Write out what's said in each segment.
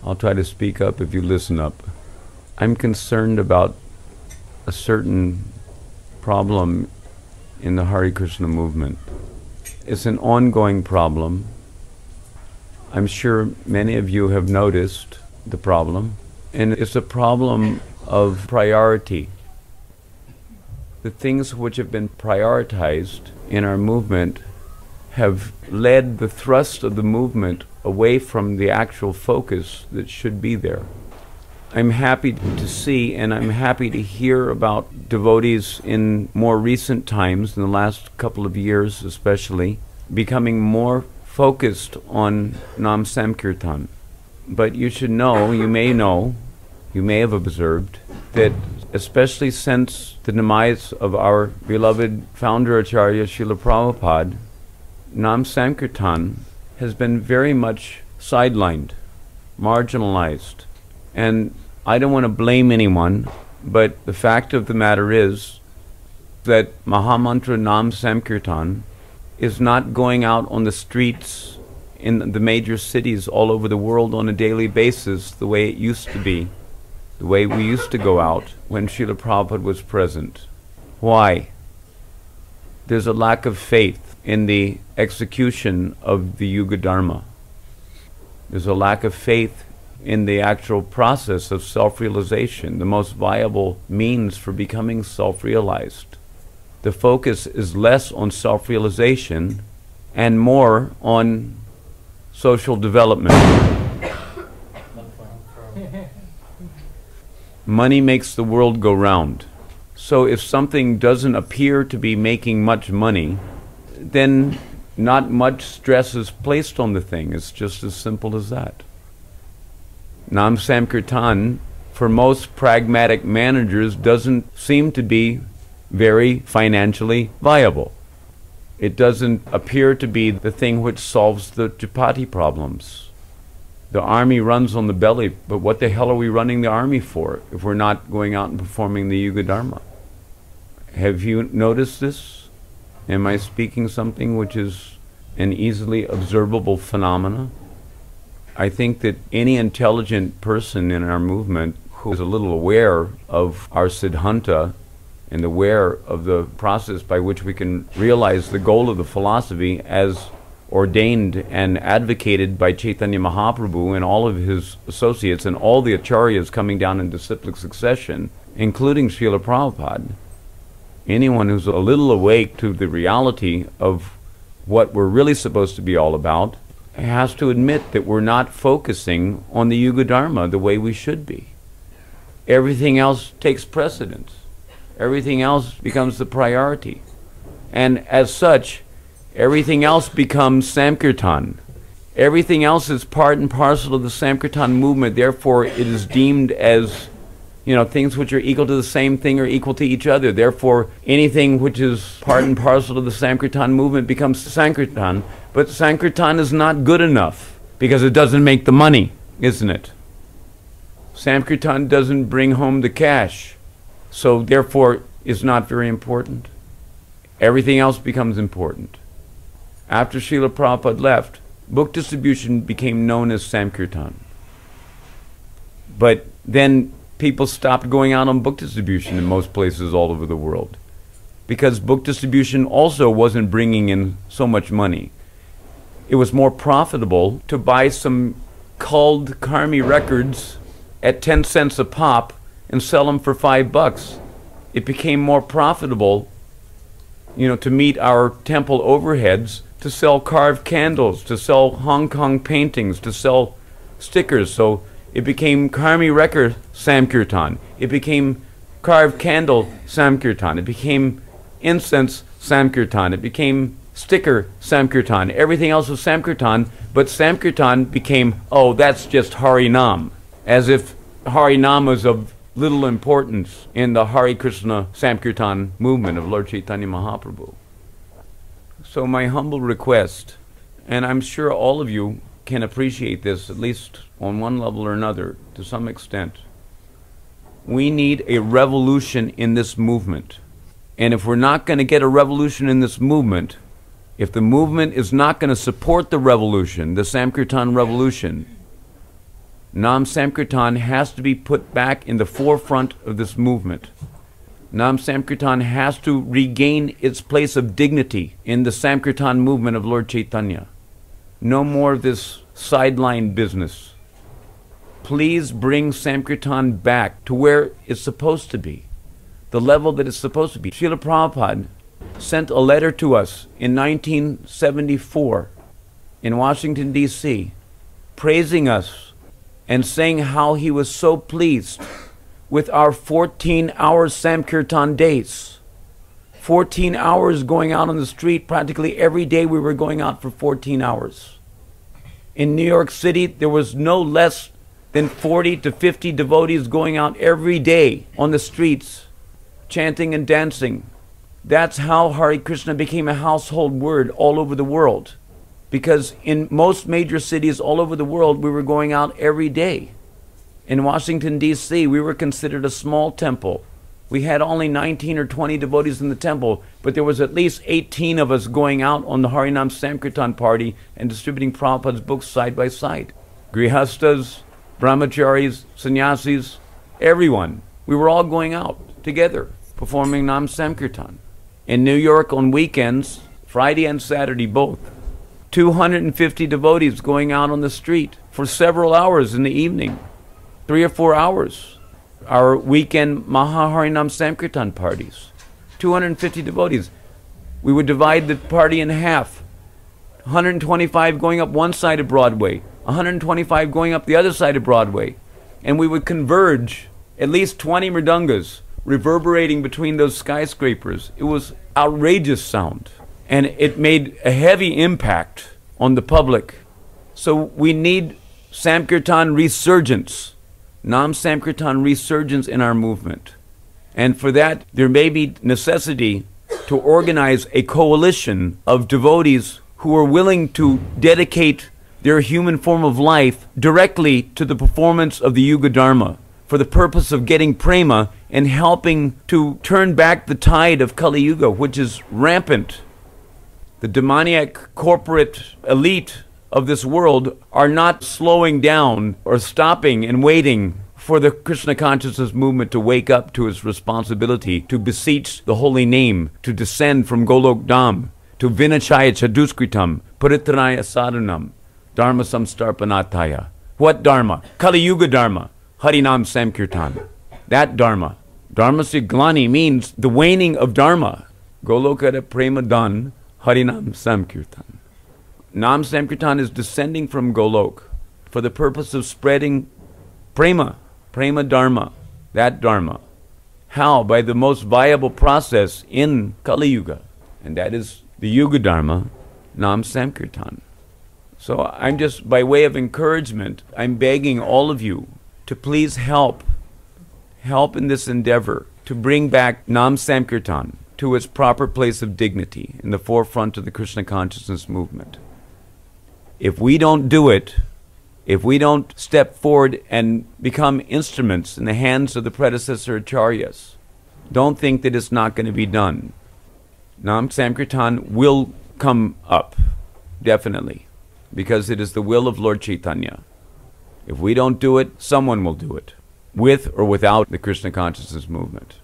I'll try to speak up if you listen up. I'm concerned about a certain problem in the Hare Krishna movement. It's an ongoing problem. I'm sure many of you have noticed the problem, and it's a problem of priority. The things which have been prioritized in our movement have led the thrust of the movement away from the actual focus that should be there. I'm happy to see and I'm happy to hear about devotees in more recent times, in the last couple of years especially, becoming more focused on Nam Sankirtan. But you should know, you may have observed, that especially since the demise of our beloved founder Acharya Srila Prabhupada, Nam Sankirtan has been very much sidelined, marginalized. And I don't want to blame anyone, but the fact of the matter is that Mahamantra Nam Sankirtan is not going out on the streets in the major cities all over the world on a daily basis the way it used to be, the way we used to go out when Srila Prabhupada was present. Why? There's a lack of faith in the execution of the Yuga Dharma. There's a lack of faith in the actual process of self-realization, the most viable means for becoming self-realized. The focus is less on self-realization and more on social development. Money makes the world go round. So if something doesn't appear to be making much money, then not much stress is placed on the thing. It's just as simple as that. Nam Sankirtan, for most pragmatic managers, doesn't seem to be very financially viable. It doesn't appear to be the thing which solves the chapati problems. The army runs on the belly, but what the hell are we running the army for if we're not going out and performing the Yuga Dharma? Have you noticed this? Am I speaking something which is an easily observable phenomena? I think that any intelligent person in our movement who is a little aware of our Siddhanta and aware of the process by which we can realize the goal of the philosophy as ordained and advocated by Chaitanya Mahaprabhu and all of his associates and all the acharyas coming down in disciplic succession, including Srila Prabhupada, anyone who's a little awake to the reality of what we're really supposed to be all about has to admit that we're not focusing on the Yuga Dharma the way we should be. Everything else takes precedence. Everything else becomes the priority. And as such, everything else becomes Sankirtan. Everything else is part and parcel of the Sankirtan movement. Therefore, it is deemed as, things which are equal to the same thing are equal to each other. Therefore, anything which is part and parcel of the Sankirtan movement becomes Sankirtan. But Sankirtan is not good enough because it doesn't make the money, isn't it? Sankirtan doesn't bring home the cash. So therefore, it's not very important. Everything else becomes important. After Srila Prabhupada left, book distribution became known as Sankirtan. But then people stopped going out on book distribution in most places all over the world because book distribution also wasn't bringing in so much money. It was more profitable to buy some culled Karmi records at 10 cents a pop and sell them for $5. It became more profitable, to meet our temple overheads, to sell carved candles, to sell Hong Kong paintings, to sell stickers. So it became Karmi record Sankirtan. It became carved candle Sankirtan. It became incense Sankirtan. It became sticker Sankirtan. Everything else was Sankirtan, but Sankirtan became, that's just harinam, as if harinam was of little importance in the Hare Krishna Sankirtan movement of Lord Chaitanya Mahaprabhu. So my humble request, and I'm sure all of you can appreciate this, at least on one level or another, to some extent, we need a revolution in this movement. And if we're not going to get a revolution in this movement, if the movement is not going to support the revolution, the Sankirtan revolution, Nam Sankirtan has to be put back in the forefront of this movement. Nam Sankirtan has to regain its place of dignity in the Sankirtan movement of Lord Chaitanya. No more of this sideline business. Please bring Sankirtan back to where it's supposed to be, the level that it's supposed to be. Srila Prabhupada sent a letter to us in 1974 in Washington, D.C., praising us and saying how he was so pleased with our 14-hour Sankirtan days. 14 hours going out on the street. Practically every day we were going out for 14 hours. In New York City, there was no less than 40 to 50 devotees going out every day on the streets, chanting and dancing. That's how Hare Krishna became a household word all over the world. Because in most major cities all over the world, we were going out every day. In Washington, D.C., we were considered a small temple. We had only 19 or 20 devotees in the temple, but there was at least 18 of us going out on the Harinam Sankirtan party and distributing Prabhupada's books side by side. Grihastas, brahmacharis, sannyasis, everyone. We were all going out together, performing Nam Sankirtan. In New York on weekends, Friday and Saturday both, 250 devotees going out on the street for several hours in the evening, 3 or 4 hours. Our weekend Mahaharinam Sankirtan parties, 250 devotees. We would divide the party in half. 125 going up one side of Broadway, 125 going up the other side of Broadway. And we would converge, at least 20 mridungas reverberating between those skyscrapers. It was outrageous sound. And it made a heavy impact on the public. So we need Sankirtan resurgence, Nam Sankirtan resurgence in our movement. And for that, there may be necessity to organize a coalition of devotees who are willing to dedicate their human form of life directly to the performance of the Yuga Dharma for the purpose of getting prema and helping to turn back the tide of Kali Yuga, which is rampant. The demoniac corporate elite of this world are not slowing down or stopping and waiting for the Krishna consciousness movement to wake up to its responsibility to beseech the holy name, to descend from Golok Dham, to Vinachaya Chaduskritam, Paritranaya Sadhanam, Dharma Samstarpanataya. What Dharma? Kali Yuga Dharma, Harinam Sankirtan. That Dharma. Dharma Siglani means the waning of Dharma. Golokara Prema Dan, Harinam Sankirtan. Nam Sankirtan is descending from Golok for the purpose of spreading Prema, Prema Dharma, that Dharma. How? By the most viable process in Kali Yuga, and that is the Yuga Dharma, Nam Sankirtan. So I'm just, by way of encouragement, I'm begging all of you to please help in this endeavor to bring back Nam Sankirtan to its proper place of dignity in the forefront of the Krishna consciousness movement. If we don't do it, if we don't step forward and become instruments in the hands of the predecessor acharyas, don't think that it's not going to be done. Nam Sankirtan will come up, definitely, because it is the will of Lord Chaitanya. If we don't do it, someone will do it, with or without the Krishna consciousness movement.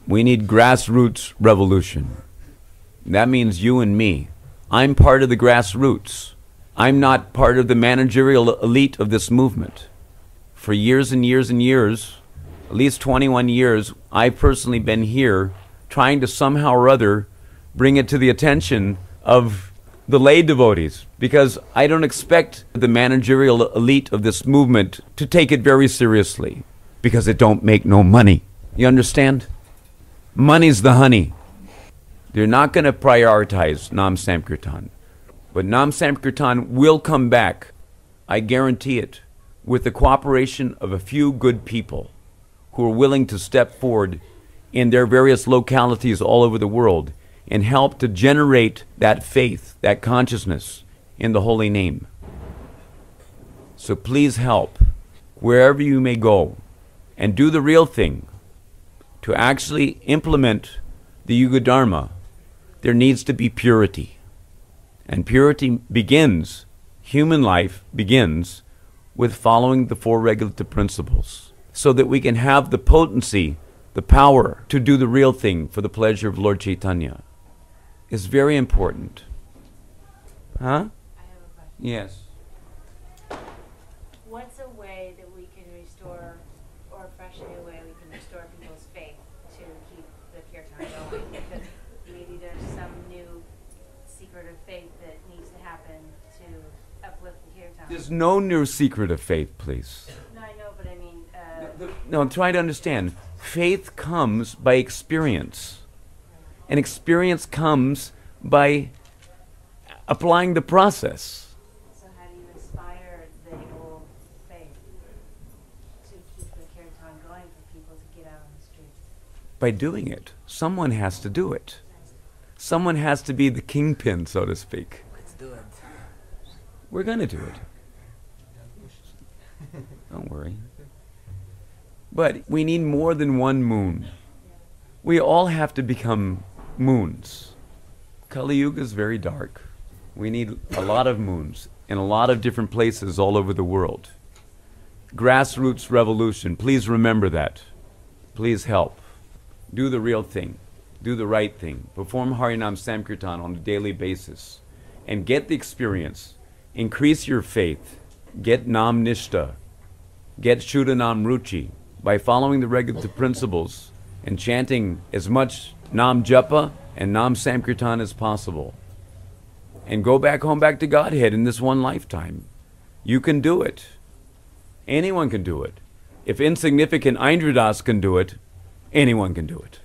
We need grassroots revolution. That means you and me. I'm part of the grassroots. I'm not part of the managerial elite of this movement. For years and years and years, at least 21 years, I've personally been here trying to somehow or other bring it to the attention of the lay devotees, because I don't expect the managerial elite of this movement to take it very seriously, because it don't make no money. You understand? Money's the honey. They're not going to prioritize Nam Sankirtan. But Nam Sankirtan will come back, I guarantee it, with the cooperation of a few good people who are willing to step forward in their various localities all over the world and help to generate that faith, that consciousness in the holy name. So please help wherever you may go and do the real thing. To actually implement the Yuga Dharma, there needs to be purity. And purity begins, human life begins, with following the four regulative principles, so that we can have the potency, the power to do the real thing for the pleasure of Lord Chaitanya. It's very important. Huh? I have a question. Yes. What's a way that we can restore, or a fresh new way we can restore people's faith to keep the kirtan going? Because maybe there's some new secret of faith that needs to happen to uplift the kirtan. There's no new secret of faith, please. No, I know, but I mean... No, try to understand. Faith comes by experience. And experience comes by applying the process. So how do you inspire the old faith to keep the kirtan going for people to get out on the streets? By doing it. Someone has to do it. Someone has to be the kingpin, so to speak. Let's do it. We're going to do it. Don't worry. But we need more than one moon. We all have to become moons. Kali Yuga is very dark. We need a lot of moons in a lot of different places all over the world. Grassroots revolution. Please remember that. Please help. Do the real thing. Do the right thing. Perform harinam Sankirtan on a daily basis. And get the experience. Increase your faith. Get nam nishta. Get shuddha nam ruchi. By following the regulative principles and chanting as much nam japa and nam Sankirtan as possible. And go back home, back to Godhead in this one lifetime. You can do it. Anyone can do it. If insignificant Aindra Das can do it, anyone can do it.